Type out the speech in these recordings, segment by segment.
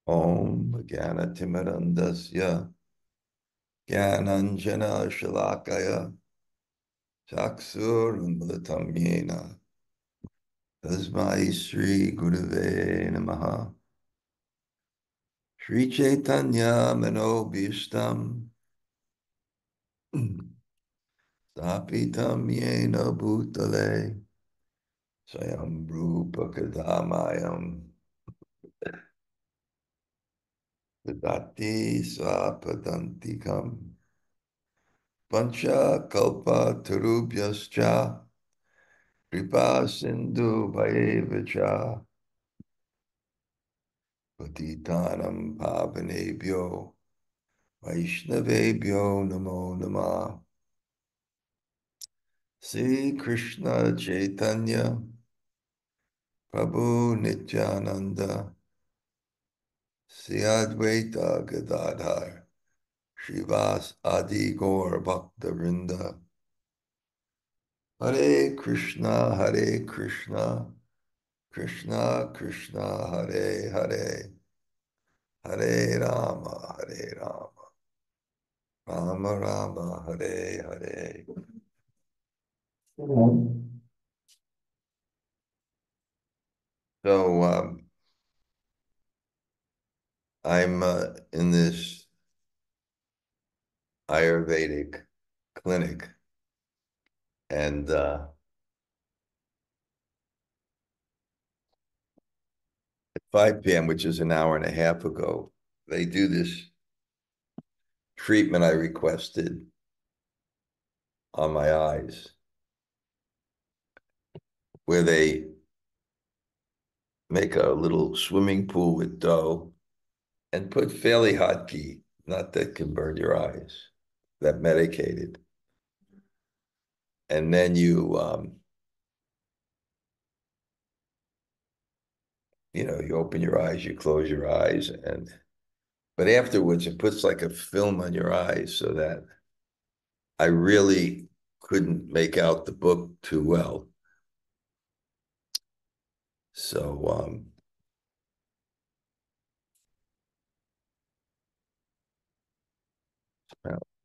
Om Jnana-timirandasya Jnananjana Shalakaya Chaksurunmilitam Yena Tasmai Shri Gurave Namaha Shri Chaitanya Manobhishtam Stapitam Yena Bhutale Swayam Rupa Kadamayam Vidati Swapadantikam Pancha Kalpa Tarubhyascha Kripa Sindhu Bhayevacha Patitanam Pavanebhyo Vaishnavebhyo Namo Namah Sri Krishna Chaitanya Prabhu Nityananda Sri Advaita Gadadhar Shivas Adi Gaur Bhakta Vrinda Hare Krishna Krishna Krishna Hare Hare Hare Rama Rama Rama Hare Hare. So I'm in this Ayurvedic clinic, and at 5 p.m., which is an hour and a half ago, they do this treatment I requested on my eyes, where they make a little swimming pool with dough and put fairly hot ghee, not that can burn your eyes, that medicated. And then you open your eyes, you close your eyes, but afterwards it puts like a film on your eyes so that I really couldn't make out the book too well. So I'm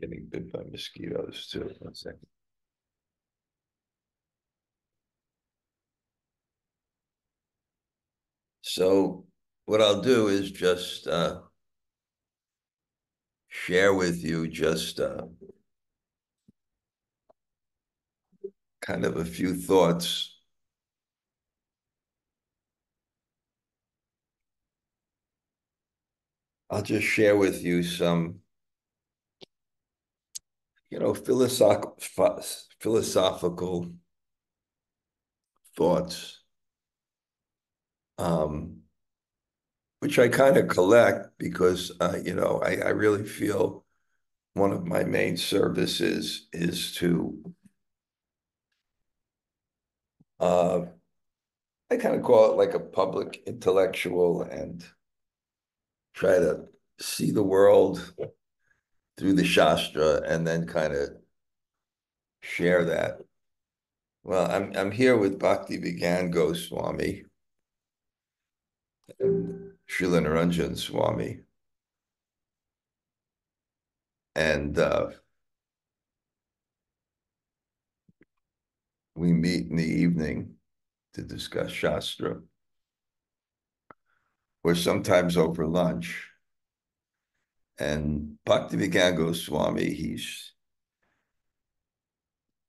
getting bit by mosquitoes too. 1 second. So what I'll do is just share with you just kind of a few thoughts. I'll just share with you some, philosophical thoughts, um, which I kind of collect because, I really feel one of my main services is to, uh, I kind of call it like a public intellectual and try to see the world through the Shastra and then kind of share that. Well, I'm here with Bhakti Vigyan Goswami and Srila Dhanurdhara Swami, and we meet in the evening to discuss Shastra, or sometimes over lunch. And Bhakti Vigyan Goswami, he's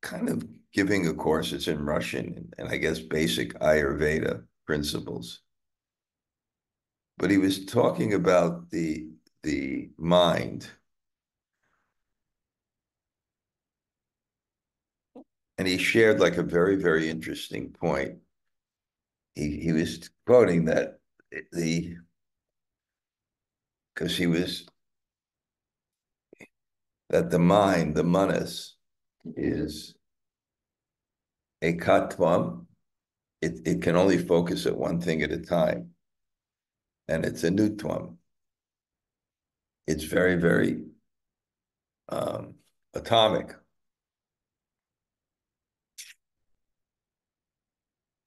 kind of giving a course. It's in Russian, and I guess basic Ayurveda principles. But he was talking about the mind, and he shared like a very, very interesting point. He was quoting that the because he was that the mind, the manas, is a katvam. It can only focus at one thing at a time, and it's a nutvam. It's very, very um, atomic.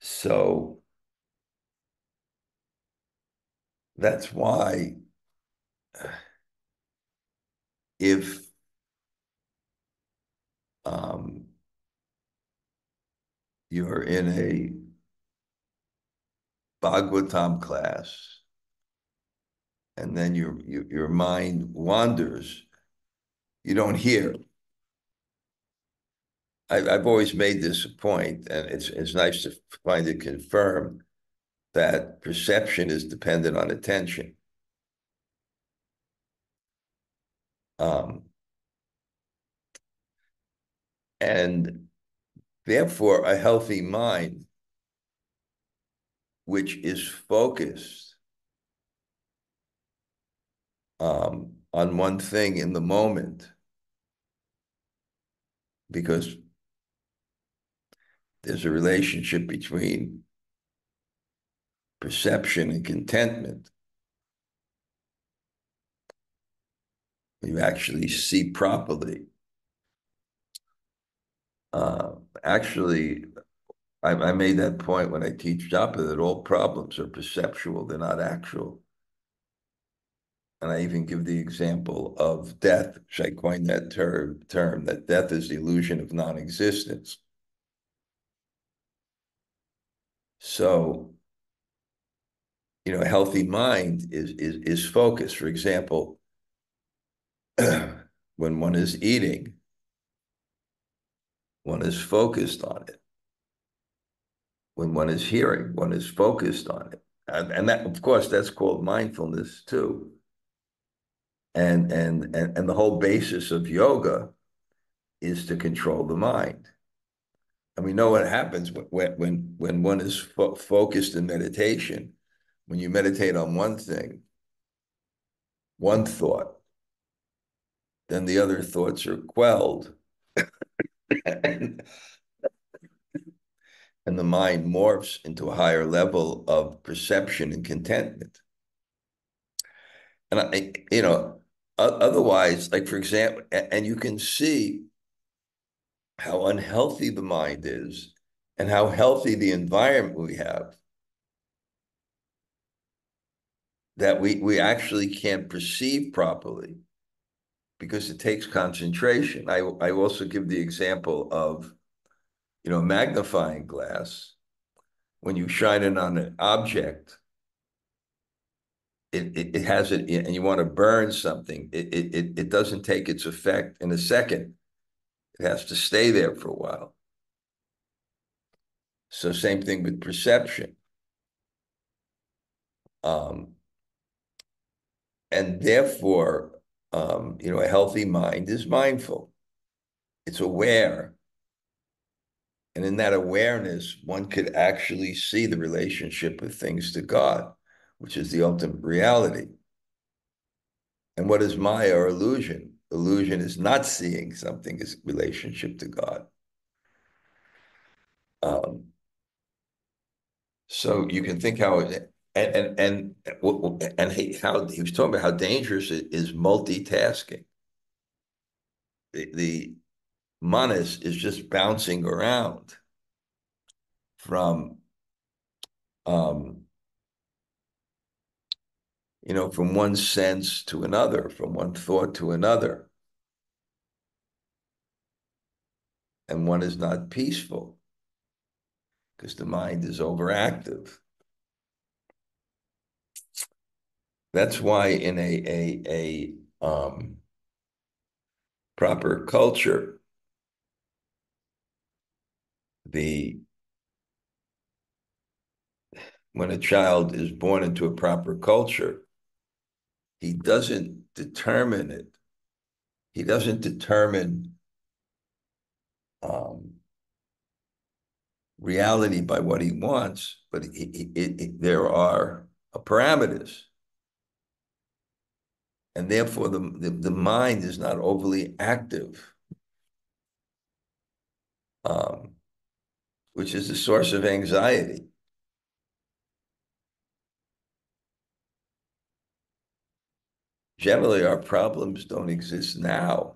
So That's why if um, you're in a Bhagavatam class and then your mind wanders, you don't hear. I've always made this a point, and it's nice to find it confirmed that perception is dependent on attention. Um, and therefore, a healthy mind, which is focused on one thing in the moment, because there's a relationship between perception and contentment. You actually see properly. Actually, I made that point when I teach japa that all problems are perceptual, they're not actual. And I even give the example of death, which I coined that term that death is the illusion of non-existence. So, a healthy mind is focused. For example, when one is eating, one is focused on it. When one is hearing, one is focused on it. And that, of course, that's called mindfulness too. And the whole basis of yoga is to control the mind. And we know what happens when one is focused in meditation. When you meditate on one thing, one thought, then the other thoughts are quelled, and, and the mind morphs into a higher level of perception and contentment. And otherwise, like for example, and you can see how unhealthy the mind is and how healthy the environment we have, that we actually can't perceive properly because it takes concentration. I also give the example of, a magnifying glass. When you shine it on an object, it has it, and you want to burn something, it doesn't take its effect in a second. It has to stay there for a while. So same thing with perception. Um, and therefore, a healthy mind is mindful. It's aware. And in that awareness, one could actually see the relationship of things to God, which is the ultimate reality. And what is Maya or illusion? Illusion is not seeing something as relationship to God. Um, so you can think how how he was talking about how dangerous it is multitasking. The manas is just bouncing around from um, from one sense to another, from one thought to another, and one is not peaceful because the mind is overactive. That's why in a proper culture, the when a child is born into a proper culture, he doesn't determine it. He doesn't determine um, reality by what he wants, but there are parameters. And therefore the mind is not overly active, um, which is the source of anxiety. Generally, our problems don't exist now.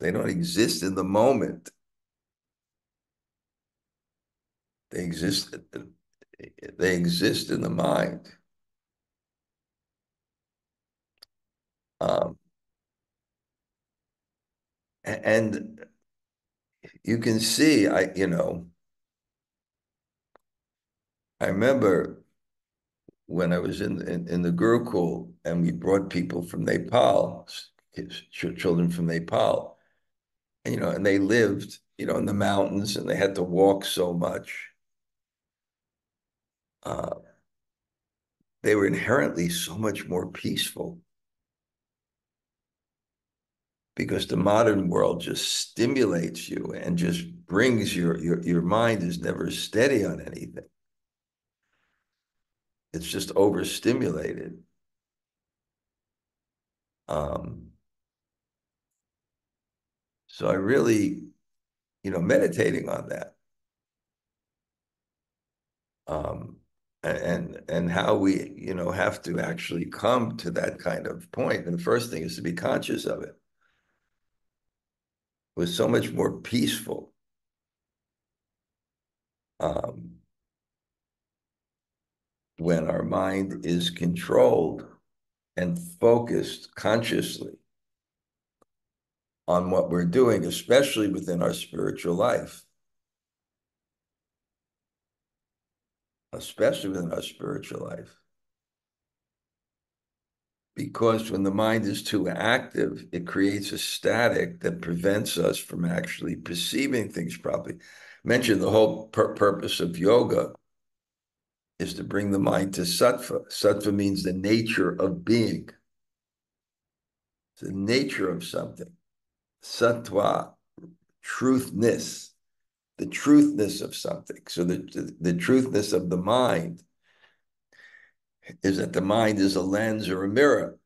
They don't exist in the moment. They exist, they exist in the mind. Um, and you can see, I remember when I was in the Gurukul and we brought people from Nepal, children from Nepal, and they lived, in the mountains and they had to walk so much. Uh, they were inherently so much more peaceful because the modern world just stimulates you and just brings your mind is never steady on anything. It's just overstimulated. Um, so I really, meditating on that, um, and how we, have to actually come to that kind of point. And the first thing is to be conscious of it. It was so much more peaceful. Um, when our mind is controlled and focused consciously on what we're doing, especially within our spiritual life, especially within our spiritual life. Because when the mind is too active, it creates a static that prevents us from actually perceiving things properly. Mentioned the whole purpose of yoga is to bring the mind to sattva. Sattva means the nature of being, the nature of something. Sattva, truthness, the truthness of something. So the truthness of the mind is that the mind is a lens or a mirror.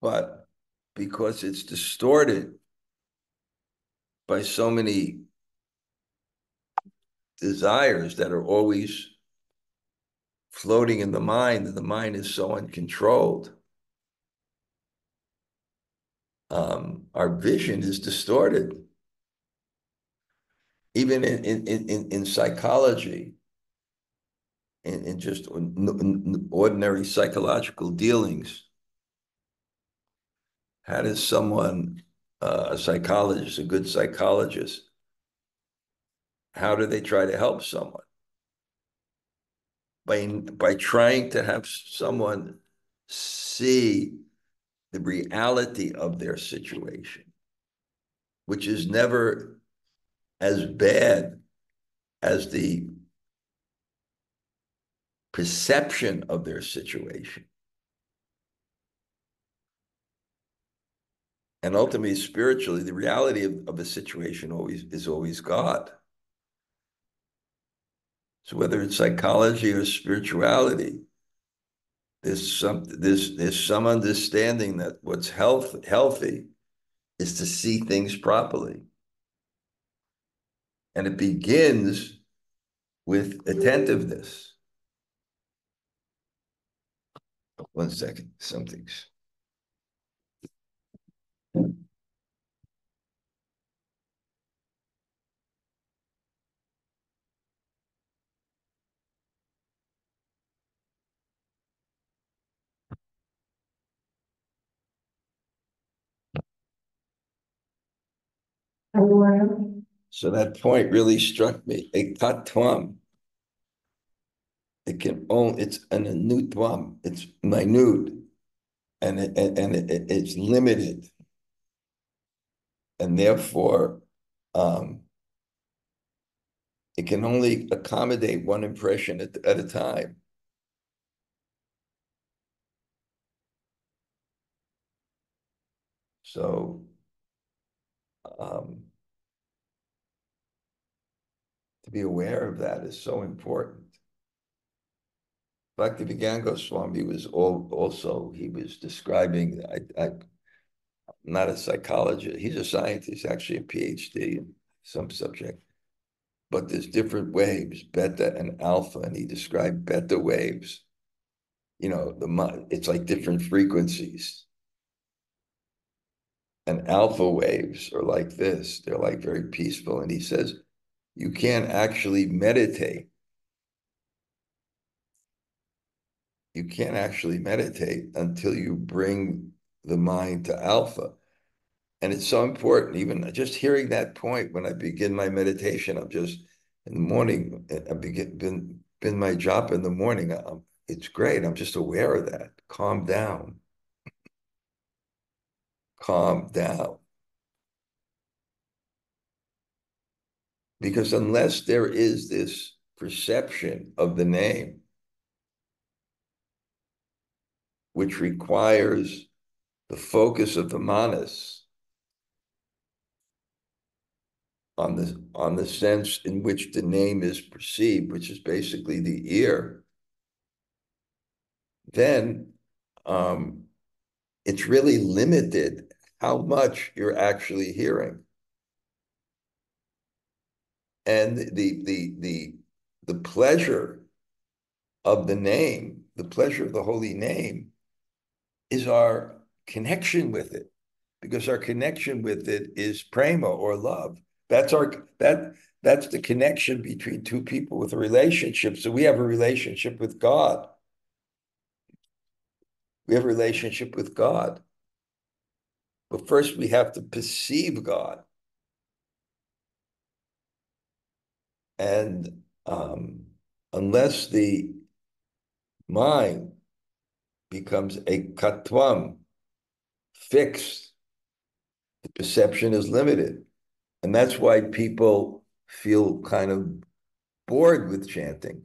But because it's distorted by so many desires that are always floating in the mind, and the mind is so uncontrolled, our vision is distorted. Even in psychology, in just ordinary psychological dealings, how does someone, a psychologist, a good psychologist, how do they try to help someone? By trying to have someone see the reality of their situation, which is never as bad as the perception of their situation. And ultimately, spiritually, the reality of a situation is always God. So whether it's psychology or spirituality, there's some understanding that what's healthy is to see things properly. And it begins with attentiveness. One second, something's. So that point really struck me. A tatvam. It's an anutvam. It's minute, and it's limited, and therefore, it can only accommodate one impression at a time. So, to be aware of that is so important. Bhaktivedanta Goswami was also, he was describing, I'm not a psychologist, he's a scientist, actually a PhD in some subject, but there's different waves, beta and alpha, and he described beta waves. It's like different frequencies. And alpha waves are like this, they're like very peaceful. And he says, you can't actually meditate you can't actually meditate until you bring the mind to alpha. And it's so important, even just hearing that point when I begin my meditation, I'm just in the morning, I been my job in the morning. It's great. I'm just aware of that. Calm down, calm down. Because unless there is this perception of the name, which requires the focus of the manas on the sense in which the name is perceived, which is basically the ear, then it's really limited how much you're actually hearing. And the pleasure of the name, the pleasure of the holy name, is our connection with it, because our connection with it is prema, or love. That's our that's the connection between two people with a relationship. So we have a relationship with God. We have a relationship with God. But first we have to perceive God. And unless the mind becomes a katvam, fixed, the perception is limited. And that's why people feel kind of bored with chanting,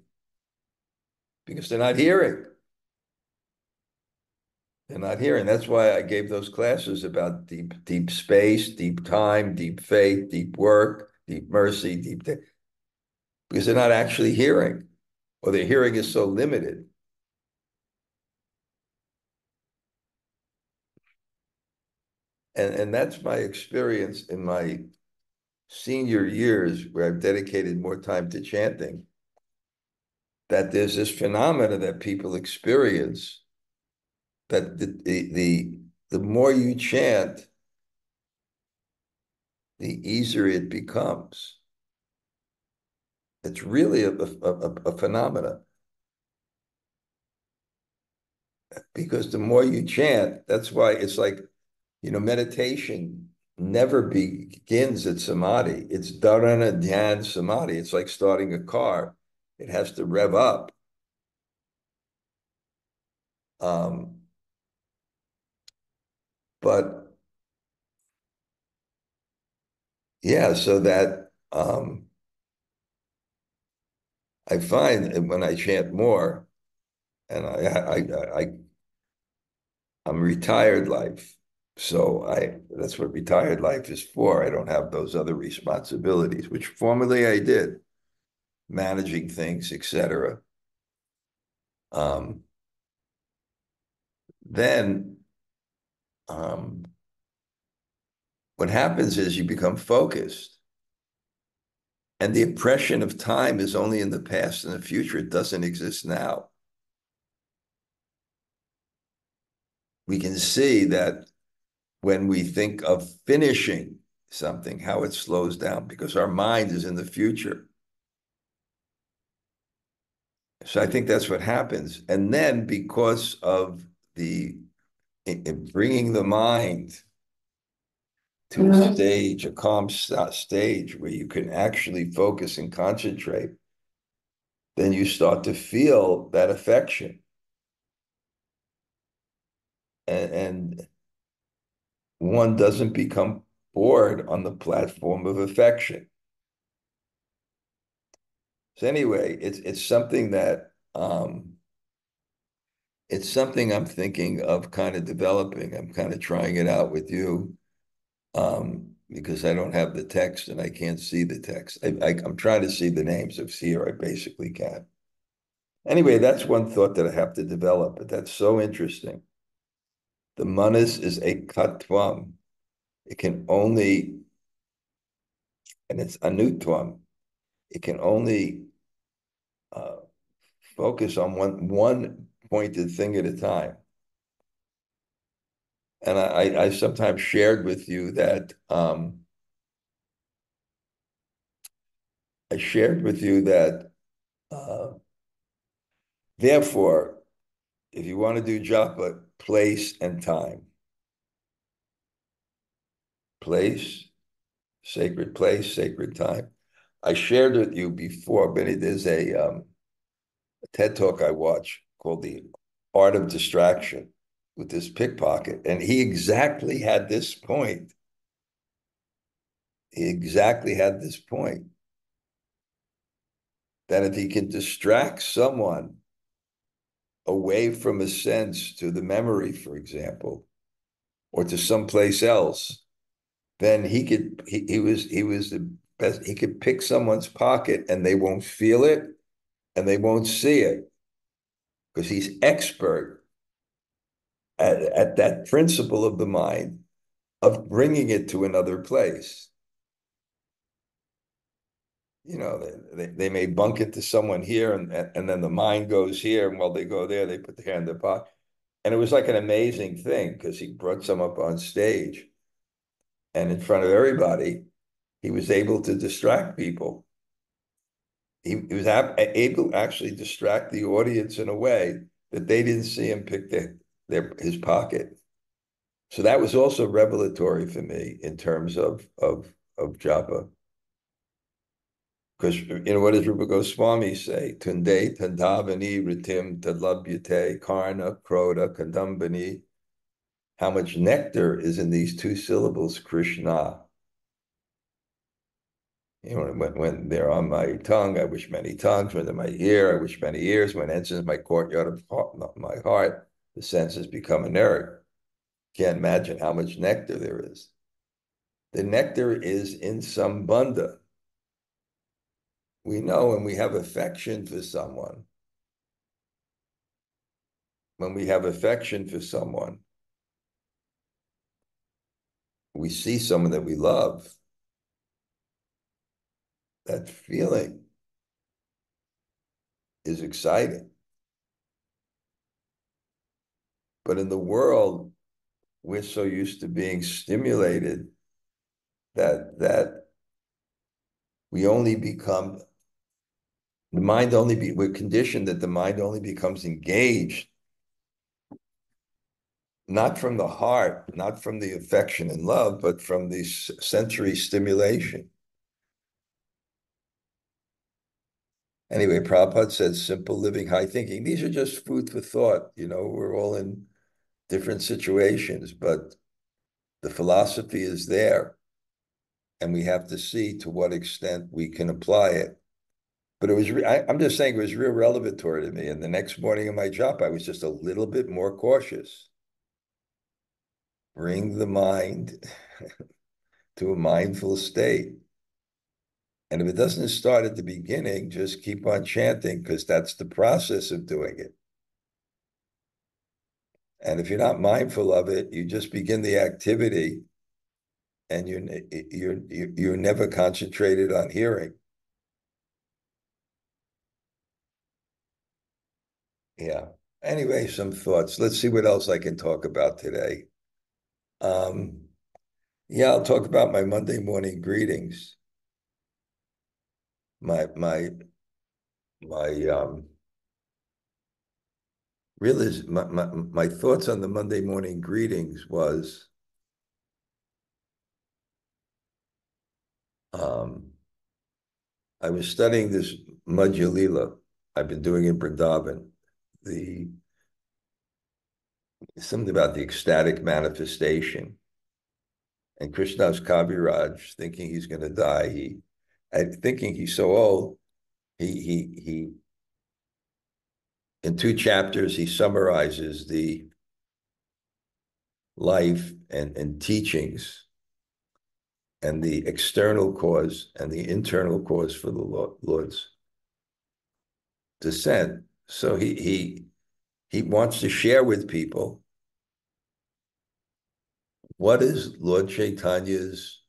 because they're not hearing. They're not hearing. That's why I gave those classes about deep space, deep time, deep faith, deep work, deep mercy, because they're not actually hearing, or their hearing is so limited. And that's my experience in my senior years, where I've dedicated more time to chanting, that there's this phenomena that people experience, that the more you chant, the easier it becomes. It's really a phenomena, because the more you chant, that's why it's like, meditation never begins at samadhi. It's dharana dhyan samadhi. It's like starting a car. It has to rev up. Um, but yeah, so that I find that when I chant more, and I'm retired life, so that's what retired life is for. I don't have those other responsibilities, which formerly I did, managing things, etc. Um, then what happens is you become focused, and the impression of time is only in the past and the future. It doesn't exist now. We can see that when we think of finishing something, how it slows down, because our mind is in the future. So I think that's what happens. And then because of the bringing the mind to a stage, a calm stage where you can actually focus and concentrate, then you start to feel that affection. And one doesn't become bored on the platform of affection. So anyway, it's something I'm thinking of kind of developing. I'm kind of trying it out with you, because I don't have the text and I can't see the text. I'm trying to see the names of seer. I basically can. Anyway, that's one thought that I have to develop, but that's so interesting. The manas is a katvam. It can only, and it's anutvam. It can only uh, focus on one pointed thing at a time. And I sometimes shared with you that I shared with you that therefore if you want to do japa, place and time. Place, sacred place, sacred time. I shared with you before, but there's a TED Talk I watch called The Art of Distraction with this pickpocket. And he exactly had this point. He exactly had this point that if he can distract someone away from a sense to the memory, for example, or to someplace else, then he was the best. He could pick someone's pocket and they won't feel it and they won't see it because he's expert at that principle of the mind of bringing it to another place. You know, they may bunk into someone here and then the mind goes here, and while they go there, they put their hand in their pocket. And it was like an amazing thing because he brought some up on stage and in front of everybody, he was able to distract people. He was able to actually distract the audience in a way that they didn't see him pick his pocket. So that was also revelatory for me in terms of japa. Because what does Rupa Goswami say? Tunde tandavani ritim tadlabhyate karna kroda kadambani. How much nectar is in these two syllables, Krishna? When they're on my tongue, I wish many tongues. When they're in my ear, I wish many ears. When enters my courtyard of my heart, the senses become inert. Can't imagine how much nectar there is. The nectar is in sambandha. We know when we have affection for someone, we see someone that we love, that feeling is exciting. But in the world, we're so used to being stimulated that we only become, we're conditioned that the mind only becomes engaged, not from the heart, not from the affection and love, but from the sensory stimulation. Anyway, Prabhupada says simple living, high thinking. These are just food for thought. We're all in different situations, but the philosophy is there. And we have to see to what extent we can apply it. But I'm just saying it was real revelatory to me. And the next morning in my job, I was just a little bit more cautious. Bring the mind to a mindful state. And if it doesn't start at the beginning, just keep on chanting because that's the process of doing it. And if you're not mindful of it, you just begin the activity and you're never concentrated on hearing. Yeah. Anyway, some thoughts. Let's see what else I can talk about today. Yeah, I'll talk about my Monday morning greetings. My thoughts on the Monday morning greetings was I was studying this Madhya Lila I've been doing in Vrindavan. Something about the ecstatic manifestation. And Krishna's Kaviraj, thinking he's going to die, thinking he's so old, he in 2 chapters he summarizes the life and teachings and the external cause and the internal cause for the Lord's descent. So he wants to share with people what is Lord Chaitanya's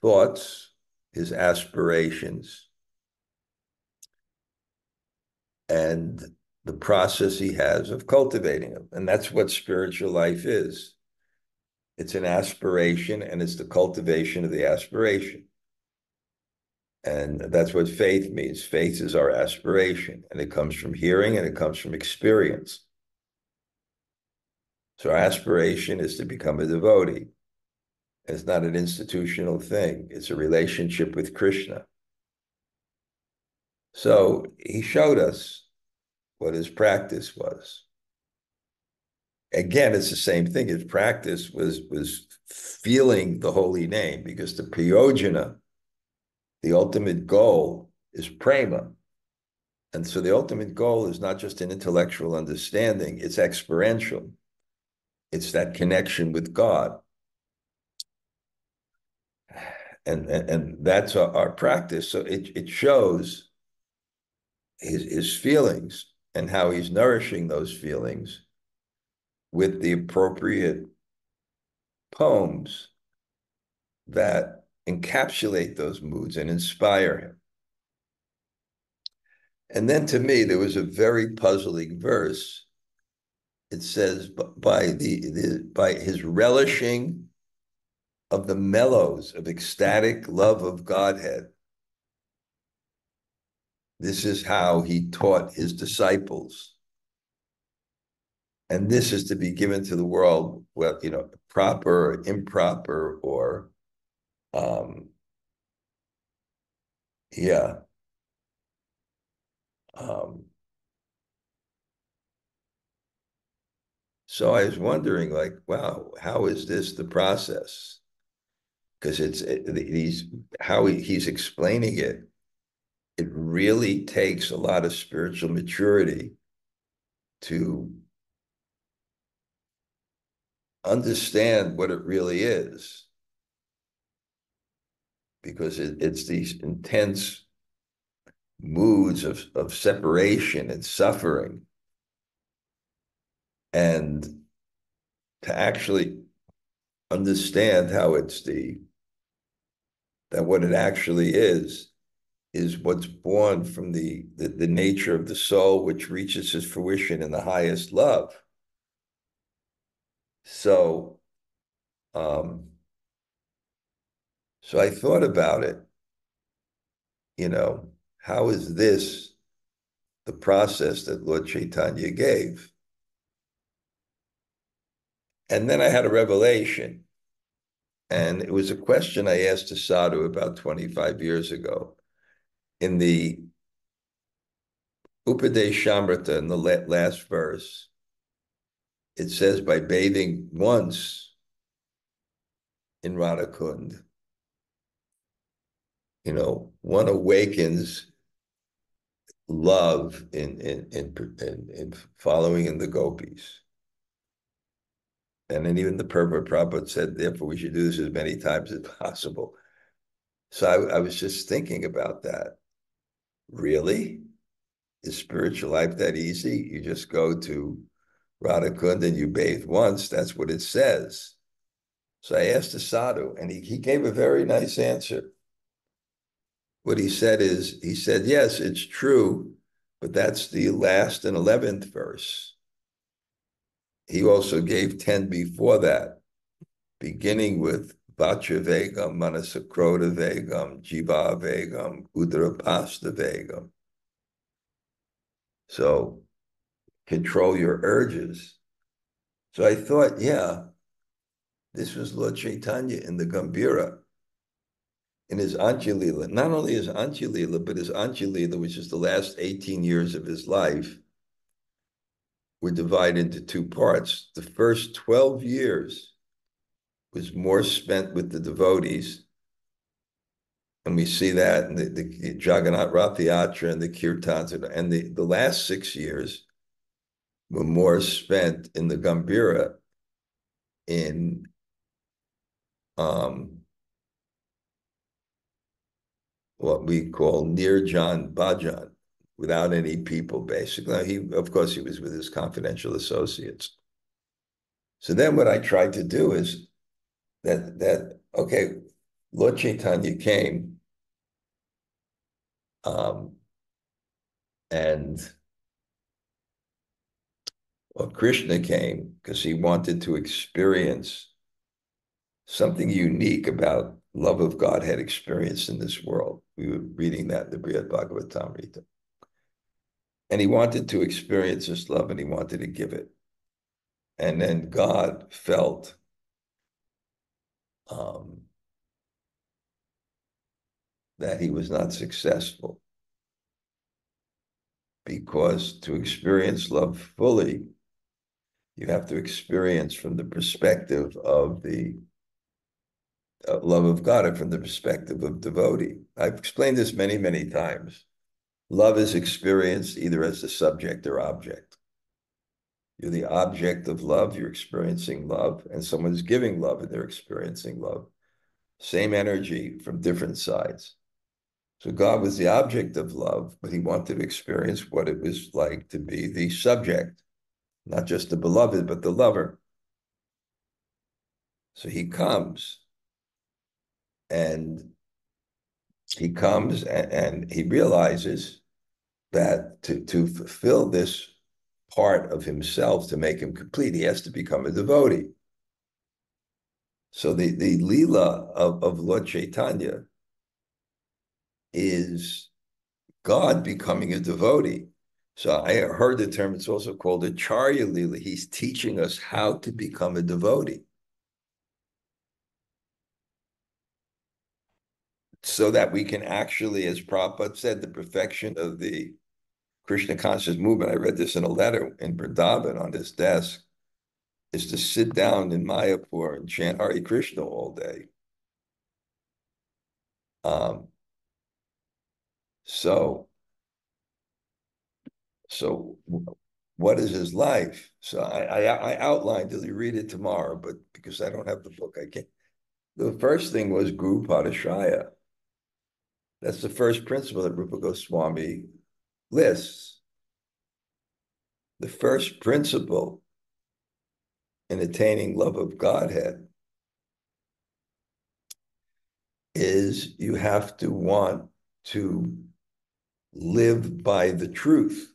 thoughts, his aspirations, and the process he has of cultivating them. And that's what spiritual life is. It's an aspiration and it's the cultivation of the aspiration. And that's what faith means. Faith is our aspiration, and it comes from hearing and it comes from experience. So our aspiration is to become a devotee. It's not an institutional thing. It's a relationship with Krishna. So he showed us what his practice was. Again, it's the same thing. His practice was feeling the holy name, because the prayojana, the ultimate goal, is prema. And so the ultimate goal is not just an intellectual understanding, it's experiential. It's that connection with God. And that's our practice. So it shows his feelings and how he's nourishing those feelings with the appropriate poems that encapsulate those moods and inspire him. And then to me, there was a very puzzling verse. It says, by his relishing of the mellows of ecstatic love of Godhead, this is how he taught his disciples. And this is to be given to the world, well, proper or improper, or yeah. So I was wondering, like, wow, how is this the process? Because he's explaining it. It really takes a lot of spiritual maturity to understand what it really is, because it's these intense moods of separation and suffering, and to actually understand how that what it actually is what's born from the nature of the soul, which reaches its fruition in the highest love. So so I thought about it, how is this the process that Lord Chaitanya gave? And then I had a revelation, and it was a question I asked a sadhu about 25 years ago. In the Upadeshamrita, in the last verse, it says, by bathing once in Radhakund, one awakens love in following in the gopis. And then even the Prabhupada said, therefore, we should do this as many times as possible. So I was just thinking about that. Really? Is spiritual life that easy? You just go to Radhakund and you bathe once. That's what it says. So I asked the sadhu, and he gave a very nice answer. What he said is, yes, it's true, but that's the last and 11th verse. He also gave 10 before that, beginning with Vacha Vegam, Manasakroda Vegam, Jiva Vegam, Udarapasta Vegam. So control your urges. So I thought, yeah, this was Lord Chaitanya in the Gambhira, in his Anjalila. Not only his Anjalila, but his Anjalila, which is the last 18 years of his life, were divided into two parts. The first 12 years was more spent with the devotees. And we see that in the Jagannath Rath Yatra and the Kirtans. And the last 6 years were more spent in the Gambhira, in what we call Nirjan Bhajan, without any people, basically. Now, of course, he was with his confidential associates. So then what I tried to do is okay, Lord Chaitanya came, and Krishna came because he wanted to experience something unique about love of God had experienced in this world. We were reading that in the Brihad Bhagavatamrita. And he wanted to experience this love and he wanted to give it. And then God felt that he was not successful, because to experience love fully, you have to experience from the perspective of the love of God and from the perspective of devotee. I've explained this many, many times. Love is experienced either as the subject or object. You're the object of love, you're experiencing love, and someone's giving love and they're experiencing love. Same energy from different sides. So God was the object of love, but he wanted to experience what it was like to be the subject, not just the beloved, but the lover. So he comes and he realizes that to fulfill this part of himself, to make him complete, he has to become a devotee. So the Leela of Lord Chaitanya is God becoming a devotee. So I heard the term, it's also called a Charya Leela. He's teaching us how to become a devotee, so that we can actually, as Prabhupada said, the perfection of the Krishna conscious movement, I read this in a letter in Vrindavan on his desk, is to sit down in Mayapur and chant Hare Krishna all day. Um, so, so what is his life? So I outlined it. You read it tomorrow, but because I don't have the book, I can't. The first thing was Guru Padashaya. That's the first principle that Rupa Goswami lists. The first principle in attaining love of Godhead is you have to want to live by the truth,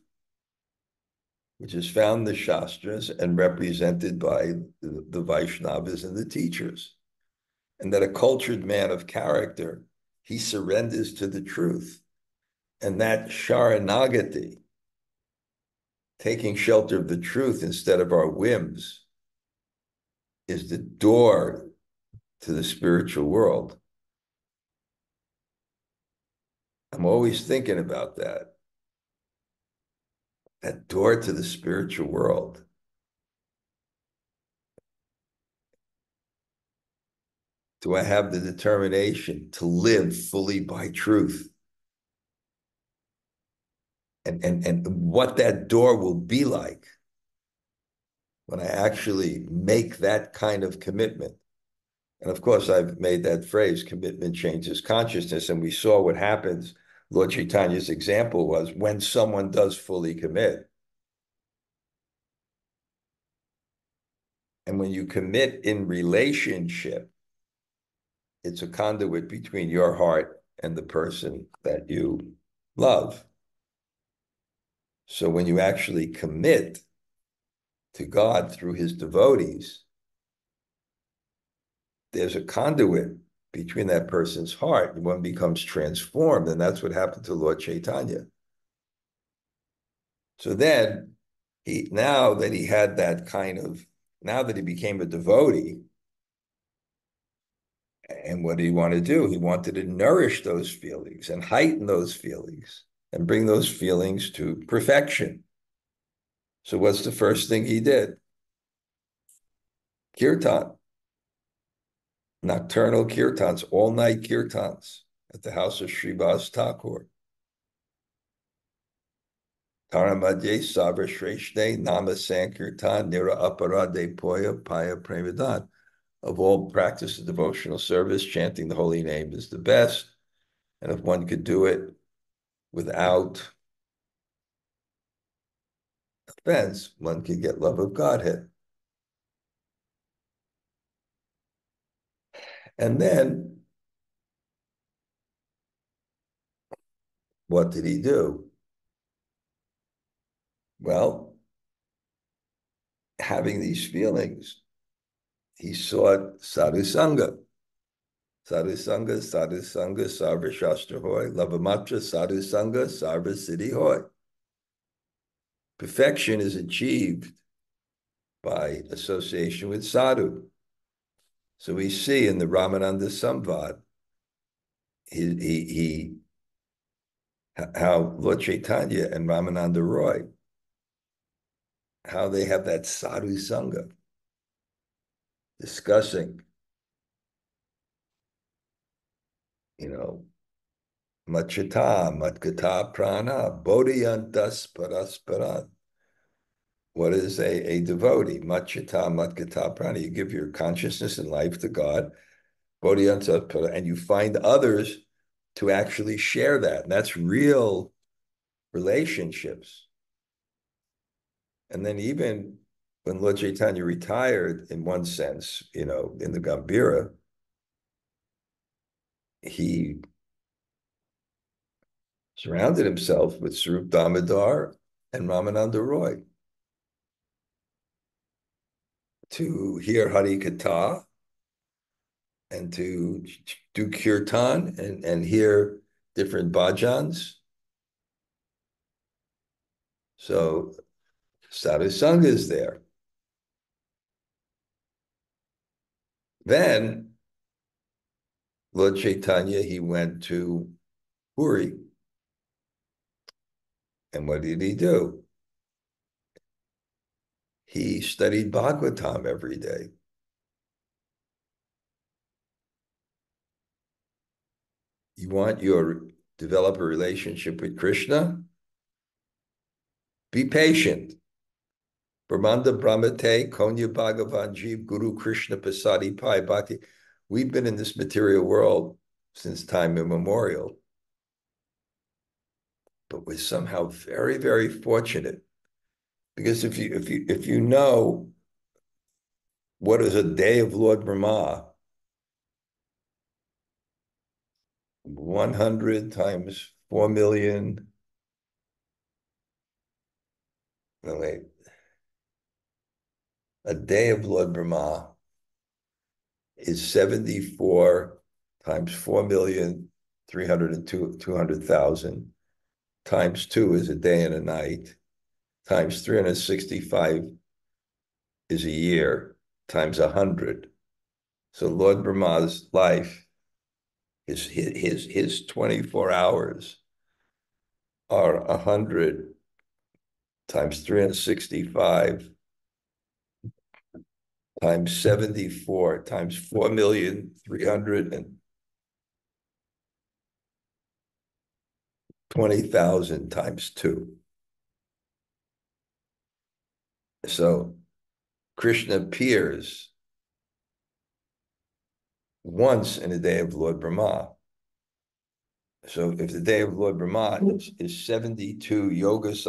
which is found in the Shastras and represented by the Vaishnavas and the teachers. And that a cultured man of character, he surrenders to the truth. And that Sharanagati, taking shelter of the truth instead of our whims, is the door to the spiritual world. I'm always thinking about that. That door to the spiritual world. Do I have the determination to live fully by truth? And what that door will be like when I actually make that kind of commitment. And of course, I've made that phrase, commitment changes consciousness. And we saw what happens. Lord Chaitanya's example was when someone does fully commit. And when you commit in relationship, it's a conduit between your heart and the person that you love. So when you actually commit to God through his devotees, there's a conduit between that person's heart, and one becomes transformed. And that's what happened to Lord Chaitanya. So then now that he had that kind of, now that he became a devotee, and what did he want to do? He wanted to nourish those feelings and heighten those feelings and bring those feelings to perfection. So what's the first thing he did? Kirtan. Nocturnal kirtans, all-night kirtans at the house of Srivas Thakur. Taramadye Sabra Shreshte Nama Sankirtan Nira Aparade Poya Paya Premadan. Of all practice of devotional service, chanting the holy name is the best. And if one could do it without offense, one could get love of Godhead. And then, what did he do? Well, having these feelings, he sought sadhu sanga. Sadhu Sanga, Sarva Shastra Hoy, Lavamatra, Sadhu Sanga, Sarva Siddhi Hoy. Perfection is achieved by association with sadhu. So we see in the Ramananda Samvad, how Lord Chaitanya and Ramananda Roy, how they have that sadhu sangha discussing, Machita, Matgata Prana, Bodhiyantas Parasparan. What is a devotee? Machita, Matgata Prana. You give your consciousness and life to God, Bodhiyantas Parana, and you find others to actually share that. And that's real relationships. And then even when Lord Chaitanya retired, in one sense, in the Gambhira, he surrounded himself with Srila Dhanurdhara and Ramananda Roy to hear Hari Katha and to do kirtan and hear different bhajans. So Sadhu Sangha is there. Then Lord Chaitanya, he went to Puri. And what did he do? He studied Bhagavatam every day. You want your develop a relationship with Krishna? Be patient. Brahmanda Brahmate, Konya Bhagavan Jeev, Guru Krishna Pasadi Pai Bhakti. We've been in this material world since time immemorial, but we're somehow very, very fortunate. Because if you know what is a day of Lord Brahma, 100 times 4 million. No, wait. A day of Lord Brahma is 74 times 4,302,200,000 times 2 is a day and a night, times 365 is a year, times 100. So Lord Brahma's life, his 24 hours are 100 times 365 times 74 times 4,320,000 times 2. So Krishna appears once in a day of Lord Brahma. So if the day of Lord Brahma is 72 yoga is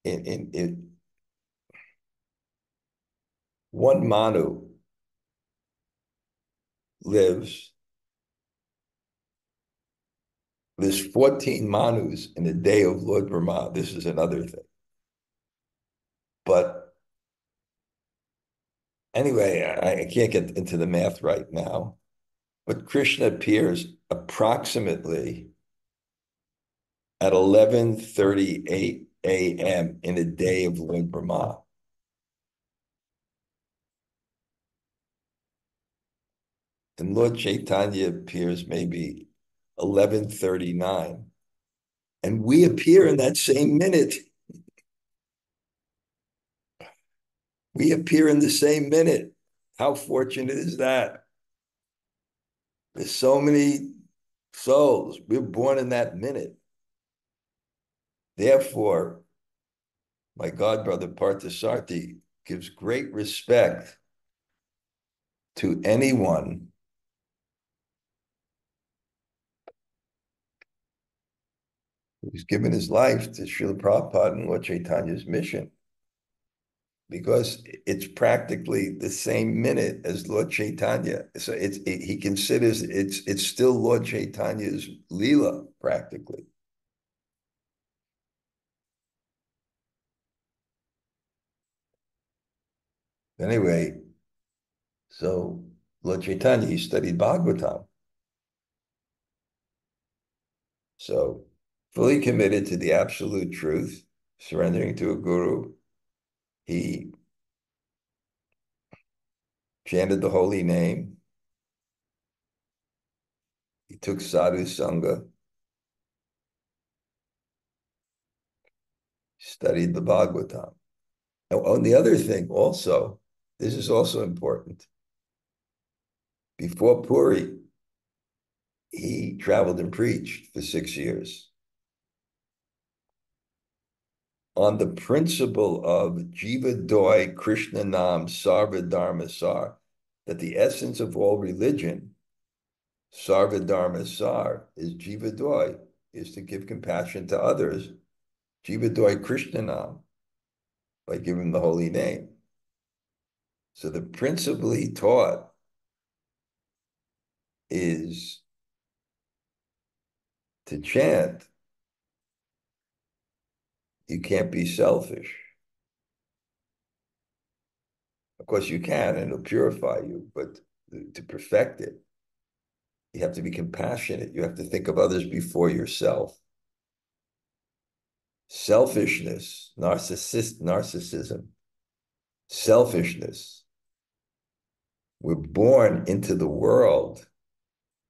in one Manu lives, there's 14 Manus in the day of Lord Brahma. This is another thing. But anyway, I can't get into the math right now. But Krishna appears approximately at 11:38 a.m. in a day of Lord Brahma. And Lord Chaitanya appears maybe 11:39. And we appear in that same minute. We appear in the same minute. How fortunate is that? There's so many souls. We're born in that minute. Therefore, my godbrother Parthasarthi gives great respect to anyone who's given his life to Srila Prabhupada and Lord Chaitanya's mission, because it's practically the same minute as Lord Chaitanya. So he considers it's still Lord Chaitanya's Leela, practically. Anyway, so Lord Chaitanya, he studied Bhagavatam. So fully committed to the absolute truth, surrendering to a guru, he chanted the holy name. He took sadhu Sanga, studied the Bhagavatam. And the other thing also, this is also important. Before Puri, he traveled and preached for 6 years on the principle of Jiva Doi Krishna Nam Sarva Dharma Sar, that the essence of all religion, Sarva Dharma Sar, is Jiva Doi, is to give compassion to others. Jiva Doi Krishna Nam, by giving the holy name. So the principle he taught is to chant. You can't be selfish. Of course, you can, and it'll purify you, but to perfect it, you have to be compassionate. You have to think of others before yourself. Selfishness, narcissism, selfishness. We're born into the world,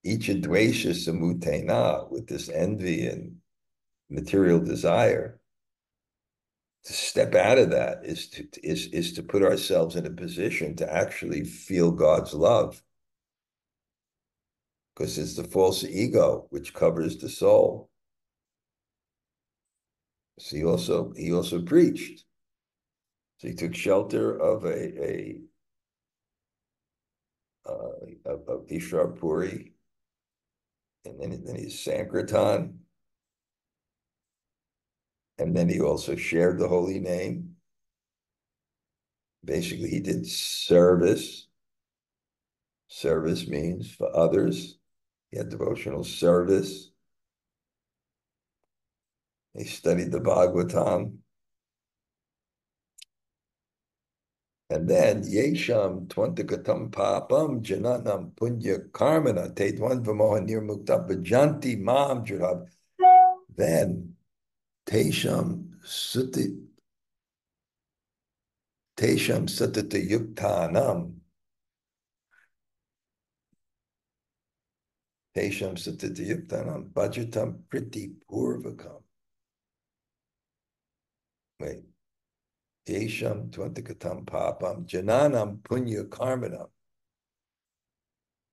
ichadvesha samutena, with this envy and material desire. To step out of that is to put ourselves in a position to actually feel God's love, because it's the false ego which covers the soul. So he also preached. So he took shelter of of Ishwar Puri, and then he's Sankirtan, and then he also shared the holy name. Basically, he did service. Service means for others. He had devotional service. He studied the Bhagavatam. And then, Yesham Twantakatam Papam Jananam Punya Karmana Te Dvanvamoha Nirmukta Bhajanti Mam Jurab. Then, Tesham Suti Tesham Satata Yuktanam. Tesham Satata Yuktanam Bhajatam Priti Purvakam. Wait. Yesham Twantakatam Papam Jananam Punya Karmanam.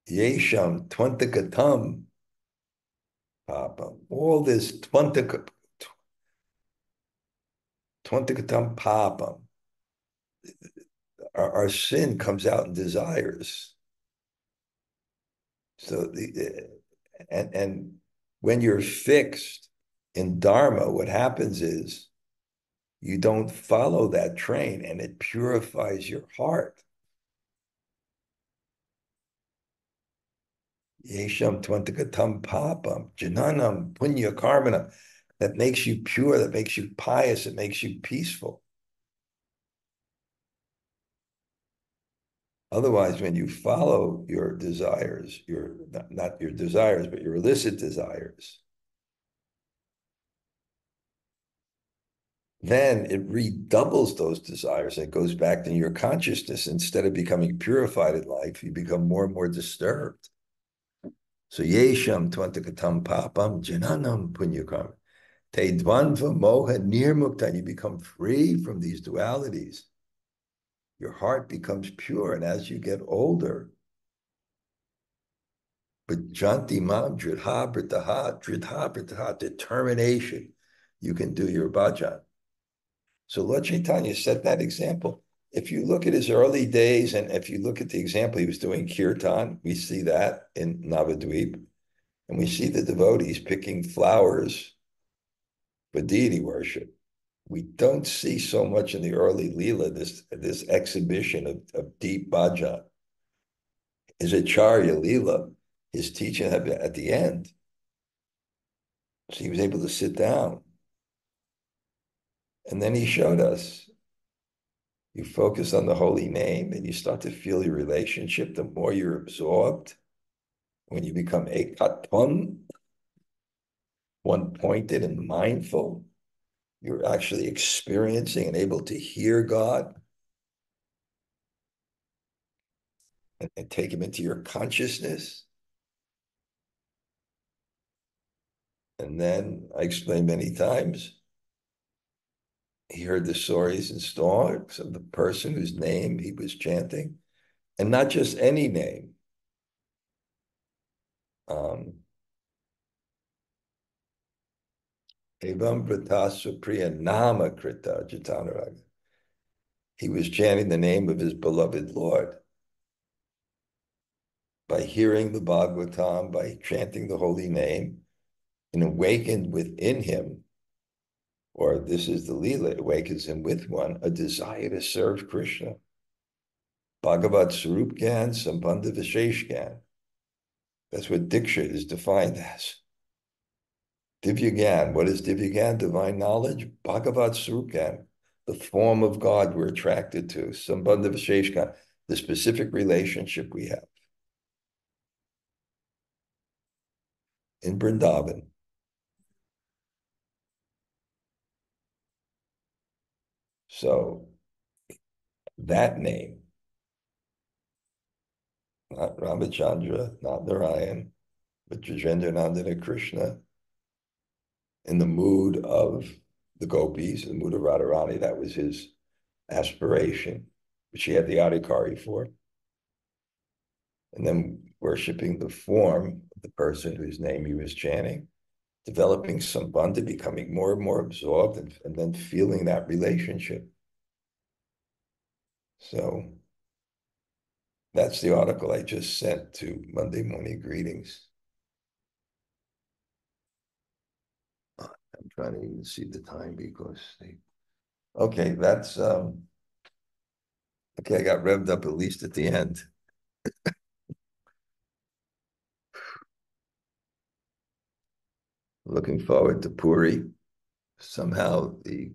Yesham Twantakatam Papam. All this Twantakatam Papam. Our sin comes out in desires. So and when you're fixed in Dharma, what happens is you don't follow that train, and it purifies your heart. Yesham Twantakatam Papam Jananam Punya Karmana. That makes you pure, that makes you pious, it makes you peaceful. Otherwise, when you follow your desires, your not your desires, but your illicit desires, then it redoubles those desires. It goes back to your consciousness. Instead of becoming purified in life, you become more and more disturbed. So yesham twantakatam papam jananam punyakam. Te dvanva moha nirmukta. You become free from these dualities. Your heart becomes pure. And as you get older, but janti mam dridha britaha, determination, you can do your bhajan. So Lord Chaitanya set that example. If you look at his early days, and if you look at the example he was doing kirtan, we see that in Navadvip, and we see the devotees picking flowers for deity worship. We don't see so much in the early Leela, this exhibition of deep bhajan. His Acharya Leela, his teaching at the end. So he was able to sit down. And then he showed us You focus on the holy name and you start to feel your relationship. The more you're absorbed, when you become ekaton, one-pointed and mindful, you're actually experiencing and able to hear God and take him into your consciousness. And then I explained many times, he heard the stories and songs of the person whose name he was chanting, and not just any name. Evam Vrata Supriya Nama Krita Jitanaraga. He was chanting the name of his beloved Lord. By hearing the Bhagavatam, by chanting the holy name, and awakened within him, or this is the Leela, awakens him with one, a desire to serve Krishna. Bhagavad Sarup Gyan, Sambandha Vishesh Gyan. That's what Diksha is defined as. Divya Gyan. What is Divya Gyan? Divine knowledge. Bhagavad Sarup Gyan. The form of God we're attracted to. Sambandha Vishesh Gyan. The specific relationship we have. In Vrindavan. So that name, not Ramachandra, not Narayan, but Jajendra Nandana Krishna, in the mood of the gopis, in the mood of Radharani, that was his aspiration, which he had the adhikari for. And then worshiping the form of the person whose name he was chanting, developing sambandha, becoming more and more absorbed, and then feeling that relationship. So that's the article I just sent to Monday Morning Greetings. I'm trying to even see the time because okay, that's okay, I got revved up at least at the end. Looking forward to Puri. Somehow it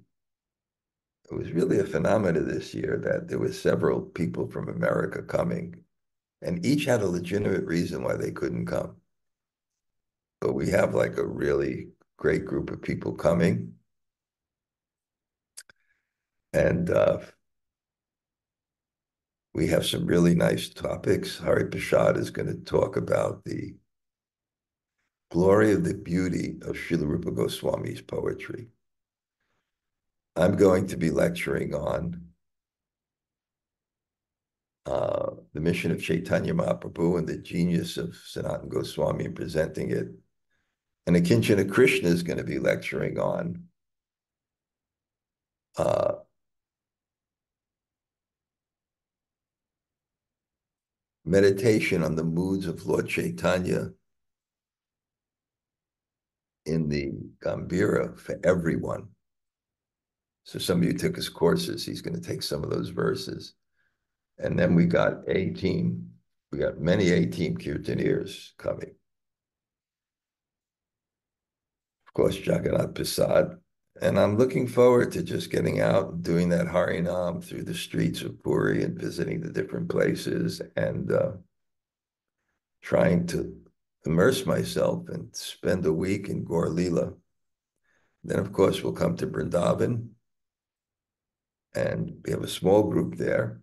was really a phenomenon this year that there were several people from America coming, and each had a legitimate reason why they couldn't come. But we have like a really great group of people coming. And we have some really nice topics. Hari Prasad is going to talk about the glory of the beauty of Srila Rupa Goswami's poetry. I'm going to be lecturing on the mission of Chaitanya Mahaprabhu and the genius of Sanatana Goswami in presenting it. And Akinchana Krishna is going to be lecturing on meditation on the moods of Lord Chaitanya in the Gambhira for everyone. So some of you took his courses, he's going to take some of those verses. And then we got many A-team Kirtaniers coming. Of course, Jagannath Prasad. And I'm looking forward to just getting out and doing that Harinam through the streets of Puri and visiting the different places and trying to immerse myself and spend a week in Gaur Leela. Then, of course, we'll come to Vrindavan, and we have a small group there.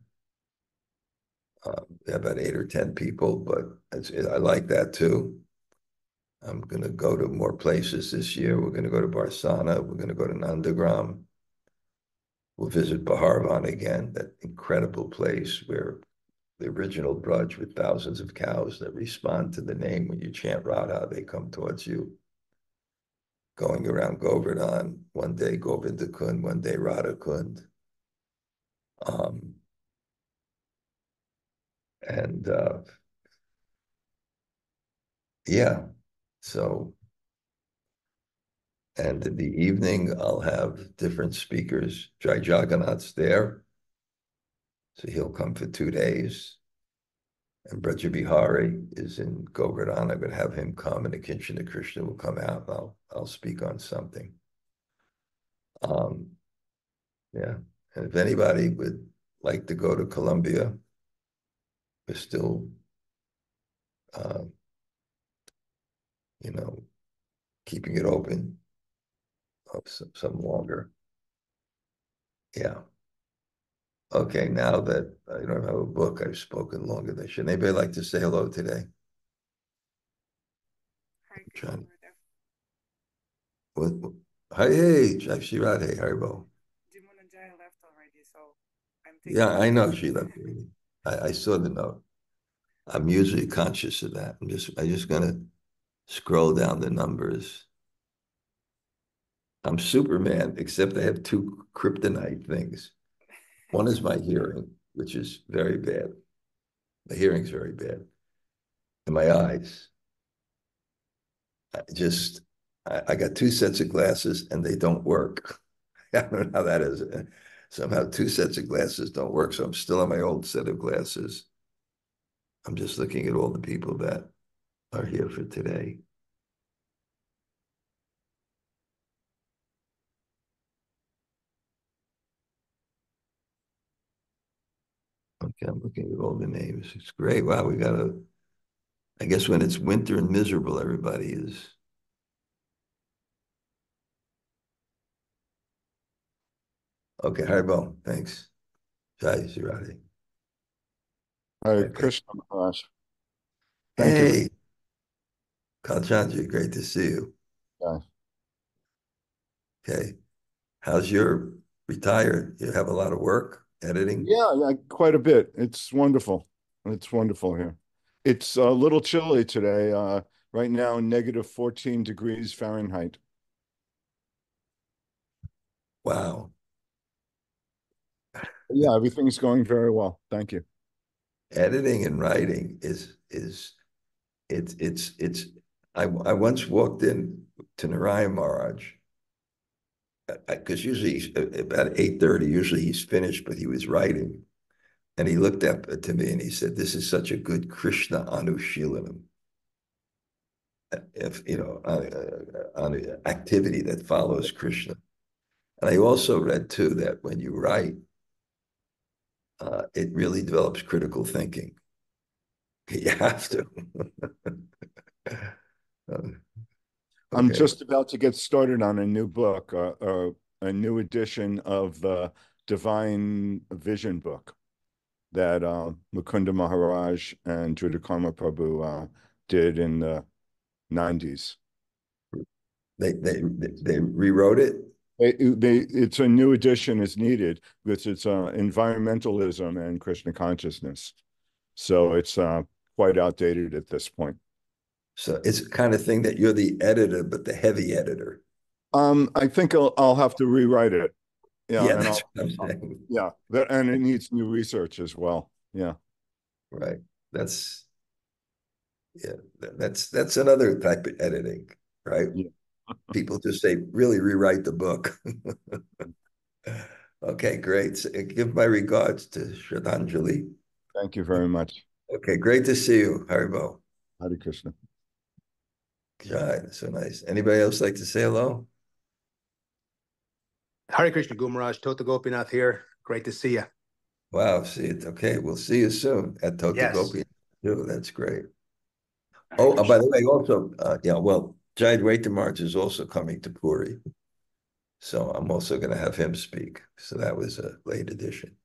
We have about 8 or 10 people, but I like that too. I'm going to go to more places this year. We're going to go to Barsana. We're going to go to Nandagram. We'll visit Baharvan again, that incredible place where the original Braj with thousands of cows that respond to the name when you chant Radha, they come towards you. Going around Govardhan, one day Govinda Kund, one day Radha Kund. Yeah, so, and in the evening, I'll have different speakers. Jai Jagannath's there, so he'll come for 2 days. And Braja Bihari is in Govardhan. I'm going to have him come, and Akinchana Krishna will come out, and I'll speak on something. Yeah, and if anybody would like to go to Colombia. We're still, uh, you know, keeping it open some longer. Yeah. Okay, now that I don't have a book, I've spoken longer than I should. Anybody like to say hello today? Hi, Krishna. John. What, hi, hey, Shirad, hey, Haribo. Jimon and Jai left already, so I'm Yeah, taking I over. know she left already. I saw the note. I'm usually conscious of that. I'm just gonna scroll down the numbers. I'm Superman, except I have two kryptonite things. One is my hearing, which is very bad. The hearing's very bad. And my eyes. I got two sets of glasses and they don't work. I don't know how that is. Somehow two sets of glasses don't work. So I'm still on my old set of glasses. I'm just looking at all the people that are here for today. Okay, I'm looking at all the names. It's great. Wow, I guess when it's winter and miserable, everybody is. Okay, Haribo, thanks. Jai Shirati. Hare Okay. Krishna Maharaj. Thank you. Hey, Kalchandji, great to see you. Yeah, Okay. How's your retired? You have a lot of work editing? yeah, quite a bit. It's wonderful. It's wonderful here. It's a little chilly today. Right now, negative 14 degrees Fahrenheit. Wow. Yeah, everything's going very well. Thank you. Editing and writing is it's I once walked in to Narayan Maharaj because usually about 8:30, usually he's finished, but he was writing. And he looked up to me and he said, "This is such a good Krishna Anushilanam." If you know, on an activity that follows Krishna. And I also read too that when you write, it really develops critical thinking. You have to. I'm Okay. just about to get started on a new book, a new edition of the Divine Vision book that Mukunda Maharaj and Judakarma Prabhu did in the 90s. They rewrote it. It's a new edition is needed because it's environmentalism and Krishna consciousness. So it's quite outdated at this point. So it's the kind of thing that you're the editor, but the heavy editor. I think I'll have to rewrite it. Yeah, Yeah, and that's what I'm saying. yeah, and it needs new research as well. Yeah. Right. That's yeah, that's another type of editing, right? Yeah. People just say, really rewrite the book. Okay, great. So, give my regards to Shraddhanjali. Thank you very much. Okay, great to see you, Haribo. Hare Krishna. God, so nice. Anybody else like to say hello? Hare Krishna, Gumaraj, Tota Gopinath here. Great to see you. Wow, see it. Okay, we'll see you soon at Tota Yes. Gopi. Too. That's great. Hare Oh, by Krishna. the way, also, yeah, well, Jai March is also coming to Puri. So I'm also going to have him speak. So that was a late addition.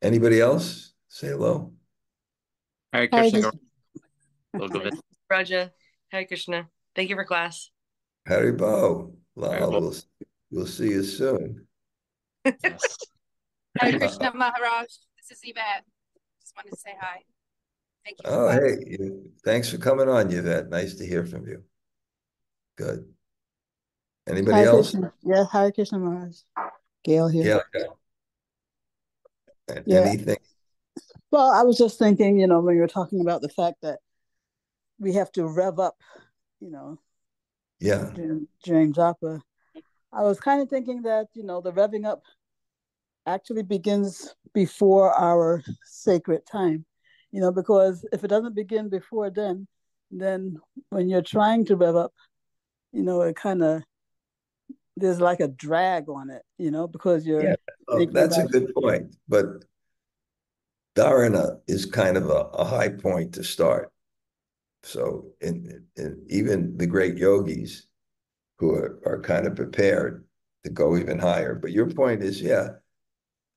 Anybody else? Say hello. Hare Hare Krishna. Krishna. Raja. Hare Krishna. Thank you for class. Haribo. Lal, Haribo. we'll see you soon. Yes. Hare Krishna Maharaj. This is Yvette. Just wanted to say hi. Thank you for Oh, class. hey, thanks for coming on, Yvette. Nice to hear from you. Good. Anybody Hare else? Krishna. Yeah, Hare Krishna Maharaj. Gail here. Yeah. Yeah. Anything? Well, I was just thinking, when you were talking about the fact that we have to rev up, you know, Yeah. during japa, I was kind of thinking that, the revving up actually begins before our sacred time, because if it doesn't begin before then when you're trying to rev up, it kind of, there's like a drag on it, because you're Yeah. Oh, thinking that's a about, good point. But Dharana is kind of a high point to start. So in even the great yogis who are kind of prepared to go even higher. But your point is, yeah,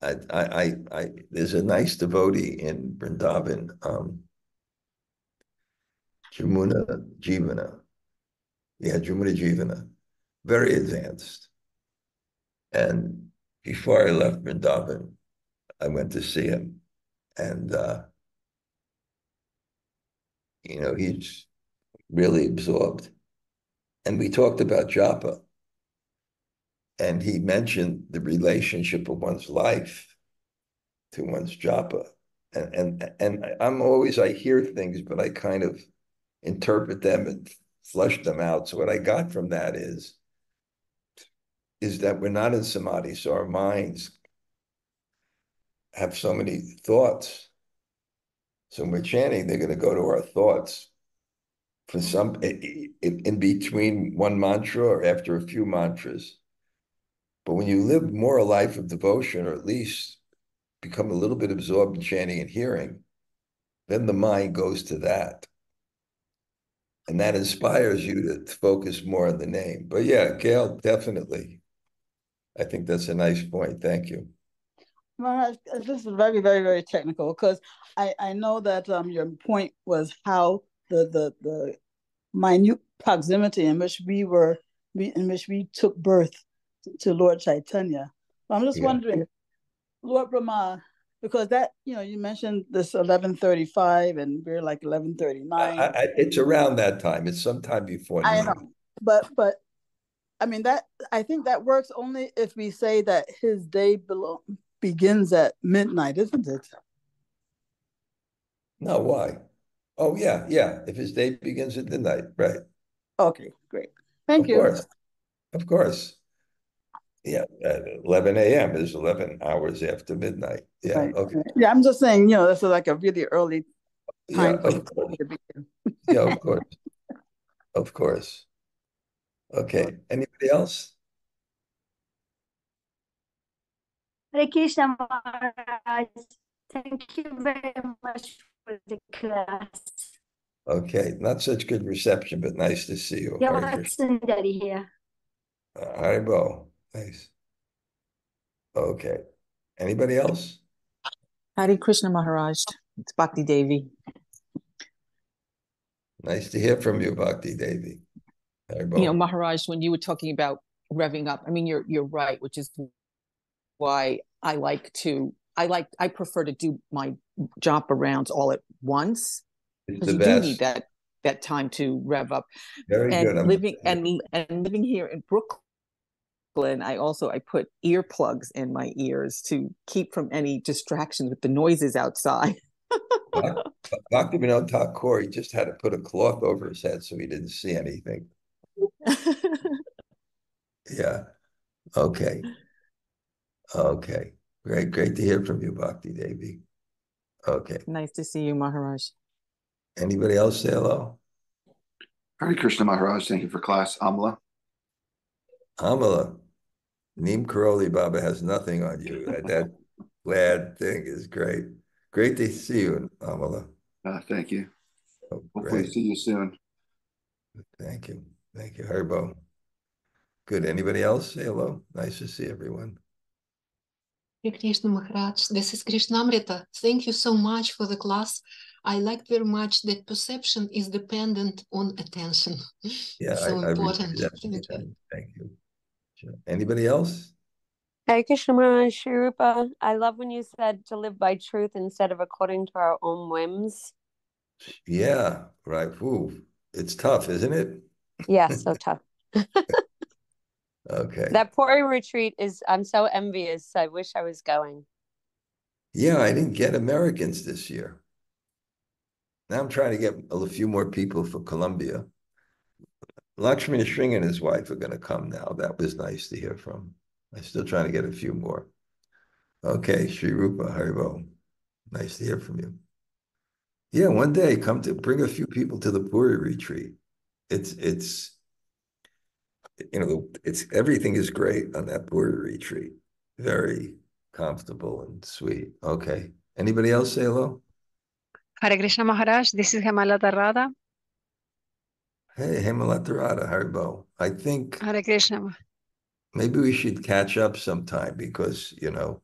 there's a nice devotee in Vrindavan, Jamuna Jivana. Yeah, Jamuna Jivana, very advanced. And before I left Vrindavan, I went to see him. And, he's really absorbed. And we talked about japa. And he mentioned the relationship of one's life to one's japa. And I'm always, I hear things, but I kind of interpret them and flush them out. So what I got from that is that we're not in samadhi, so our minds have so many thoughts. So when we're chanting, they're going to go to our thoughts for some in between one mantra or after a few mantras. But when you live more a life of devotion, or at least become a little bit absorbed in chanting and hearing, then the mind goes to that. And that inspires you to focus more on the name. But yeah, Gail, definitely. I think that's a nice point. Thank you. Maharaj, this is very, very, very technical because I know that your point was how the minute proximity in which we took birth to Lord Chaitanya. But I'm just wondering, Lord Brahma, because that you mentioned this 1135 and we're like 1139. It's around that time. It's sometime before I noon. know, but I mean that I think that works only if we say that his day begins at midnight, isn't it? No, why? Oh, yeah, yeah. If his day begins at midnight, right. Okay, great. Thank Of you. course. Of course. Yeah, 11 a.m. is 11 hours after midnight. Yeah, Right. okay. Yeah, I'm just saying, this is like a really early Yeah, time of course. Yeah, of course. Of course. Okay. Anybody else? Hare Krishna Maharaj. Thank you very much for the class. Okay. Not such good reception, but nice to see you. Hare Krishna. Sundari here. Haribo. Nice. Okay. Anybody else? Hare Krishna Maharaj. It's Bhakti Devi. Nice to hear from you, Bhakti Devi. Haribo. Maharaj, when you were talking about revving up, I mean, you're right, which is why I prefer to do my japa rounds all at once It's because the you do need best. that time to rev up. Very good. And living here in Brooklyn, I put earplugs in my ears to keep from any distractions with the noises outside. Bhakti Vinod Thakur, he just had to put a cloth over his head so he didn't see anything. Yeah. Okay. Okay. Great to hear from you, Bhakti Devi. Okay. Nice to see you, Maharaj. Anybody else say hello? Hare Krishna Maharaj, thank you for class. Amala. Amala, Neem Karoli Baba has nothing on you. That glad thing is great. Great to see you, Amala. Thank you. Oh, Hopefully great. see you soon. Thank you. Thank you, Haribo. Good. Anybody else say hello? Nice to see everyone. Hare Krishna Maharaj, this is Krishnamrita. Thank you so much for the class. I liked very much that perception is dependent on attention. Yeah, So I important. Thank you. Thank you. Sure. Anybody else? Hare Krishna Maharaj, Shri Rupa, I love when you said to live by truth instead of according to our own whims. Yeah, right. Ooh, it's tough, isn't it? Yeah, so tough. Okay. That Puri retreat I'm so envious. I wish I was going. Yeah, I didn't get Americans this year. Now I'm trying to get a few more people for Colombia. Lakshmi Singh and his wife are going to come now. That was nice to hear from. I'm still trying to get a few more. Okay, Sri Rupa, Haribo. Nice to hear from you. Yeah, one day come to bring a few people to the Puri retreat. It's everything is great on that Puri retreat. Very comfortable and sweet. Okay. Anybody else say hello? Hare Krishna Maharaj, this is Hemalata Radha. Hey, Hemalatarada, Haribo. I think Hare Krishna. maybe we should catch up sometime because, you know,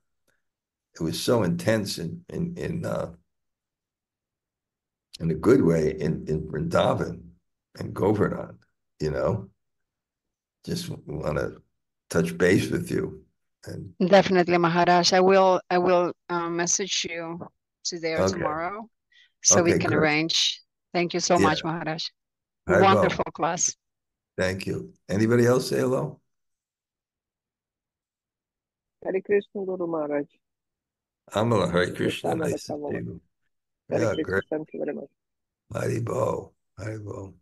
it was so intense in a good way in Vrindavan and Govardhan, you know. Just want to touch base with you. And Definitely, Maharaj. I will message you today or okay. tomorrow so we Okay, can good. arrange. Thank you so Yeah. much, Maharaj. Haribo. Wonderful class. Thank you. Anybody else say hello? Hare Krishna, Guru Maharaj. Amala, Hare Krishna. Krishna Nice to see Kamala. you. Hare Yeah, Krishna, great. thank you very much. Haribo. Haribo.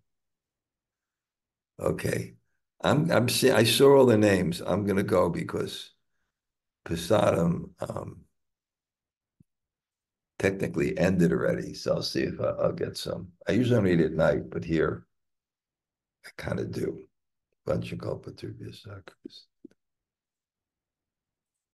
Okay. I saw all the names. I'm gonna go because Prasadam technically ended already. So I'll see if I'll get some. I usually don't eat at night, but here I kind of do. Bunch of Kalpatubhya Sakras.